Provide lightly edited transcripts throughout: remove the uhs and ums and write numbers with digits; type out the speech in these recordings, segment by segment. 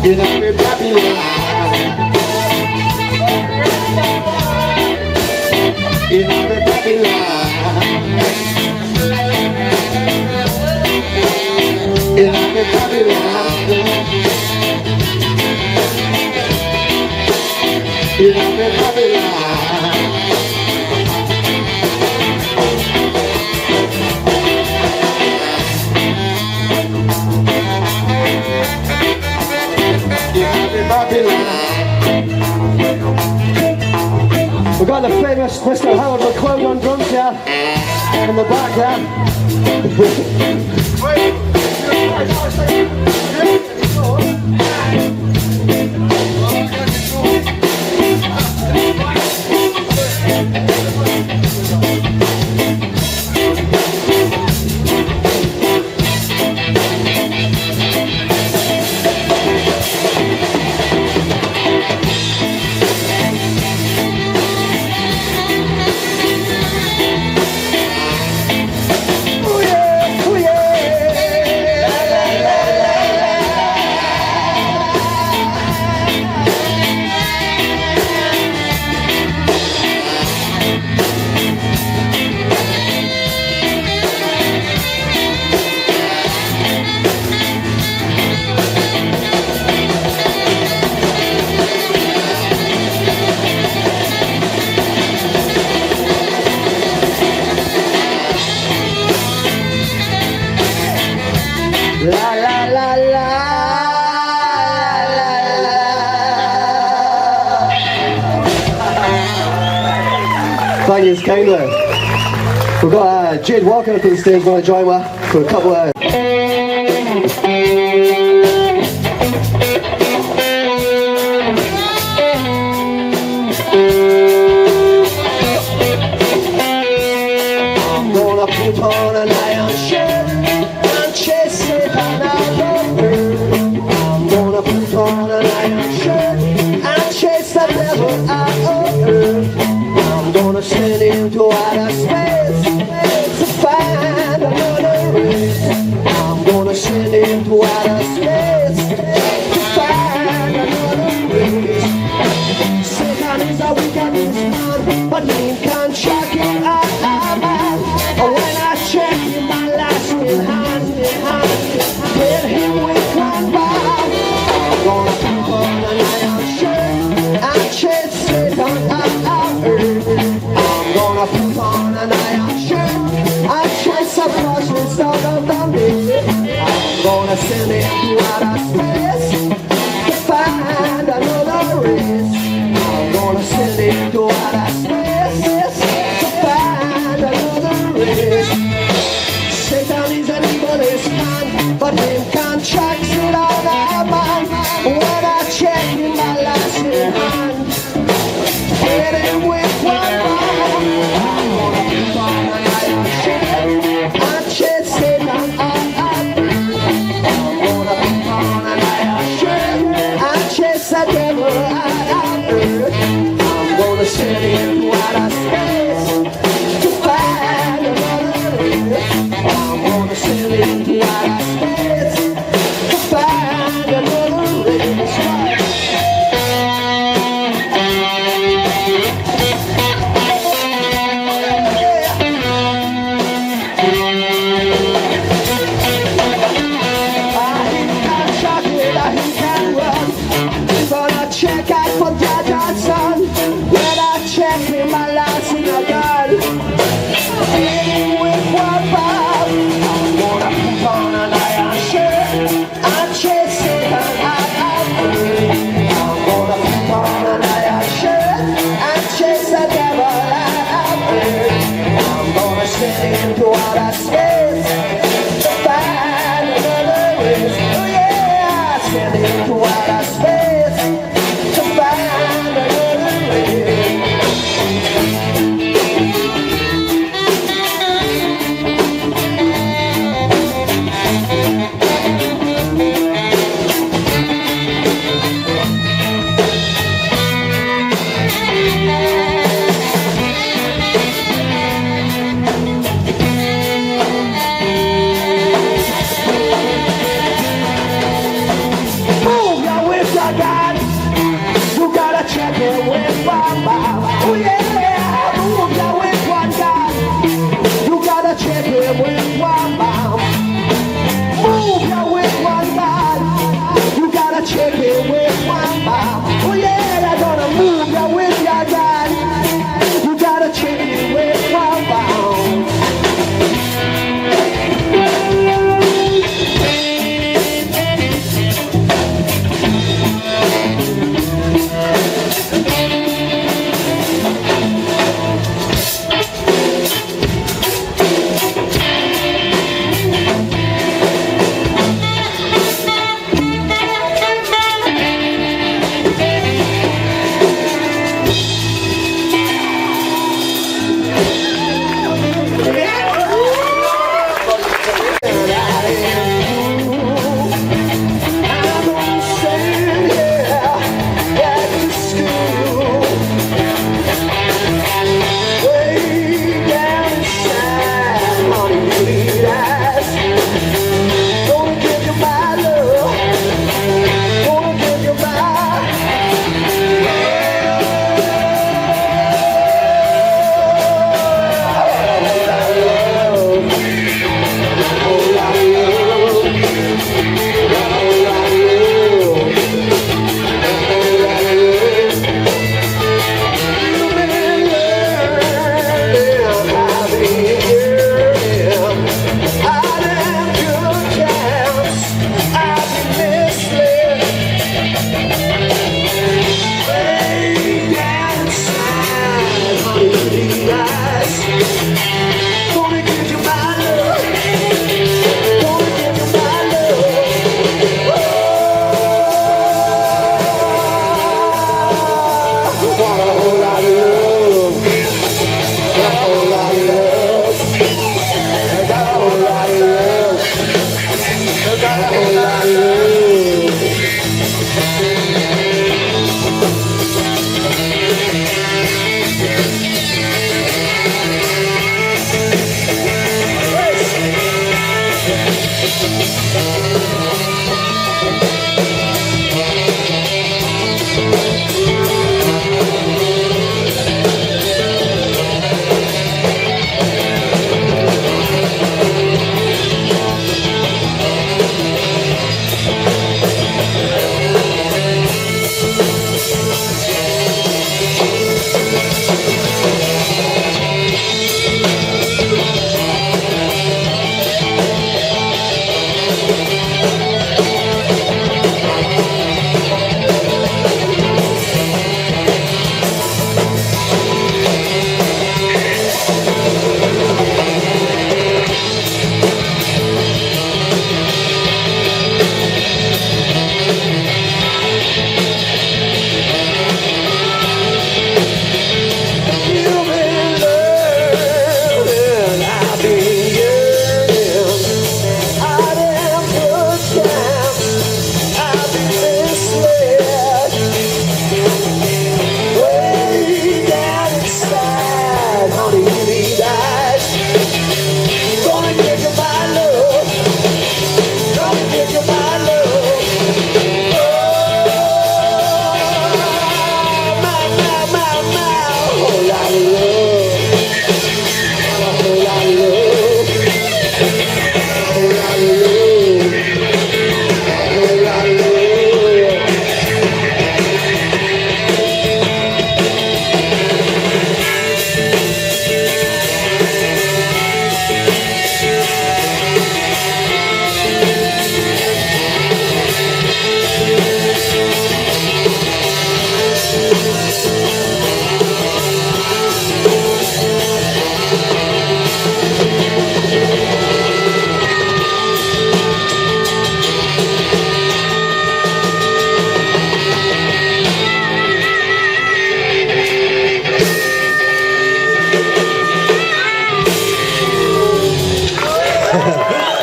in every Babylon, in every Babylon, in every Babylon, in every Babylon. We've got the famous Mr. Howard McLeod on drums here in the back Thank you kindly. We've got Jade Walker up on stage, going to join me for a couple of... I'm gonna put on an iron shirt and chase it on out of her. I'm gonna put on an iron shirt and chase the devil out of her. I'm gonna send him to outer space to find another race. I'm gonna send him to outer space to find another race. Satan is a wickedest man, but he can check it out. When I check him, my last in hand, hit him with one bar. I'm gonna put on an iron shirt and chase Satan out of earth. I'm gonna put on an iron shirt and chase a process out of Dundee. I'm gonna send him to outer space to find another race. I'm gonna send him to outer space to find another race. Satan is an evilest man, but him can't track it on a man. When I check him, my last in hand, hit him with one bar. I'm gonna put on an iron shirt and chase Satan out of earth. I'm gonna put on an iron shirt and chase the devil out of earth. I'm gonna send him to outer space to find another race. I'm gonna send him to outer space to find another race. Check out for Dad Johnson. When I check him, my last in a gun. Hit him with one bar. I'm gonna put on an iron shirt and chase Satan out of earth. I'm gonna put on an iron shirt and chase the devil out of earth. I'm gonna send him to outer space to find another race. Oh yeah, send him to outer space to find another race.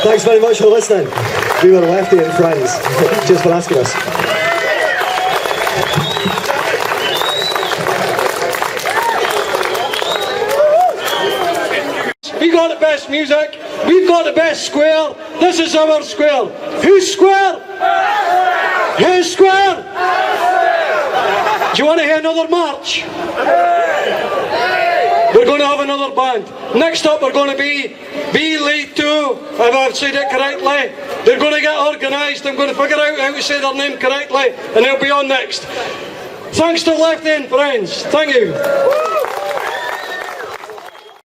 Thanks very much for listening. We were Lefty and friends. Cheers for asking us. We got the best music. We've got the best square. This is our square. Who's square? Who's square? Do you want to hear another march? We're going to have another band. Next up we're going to be Lead 2, if I've said it correctly. They're going to get organised. I'm going to figure out how to say their name correctly and they'll be on next. Thanks to Lefty and friends. Thank you.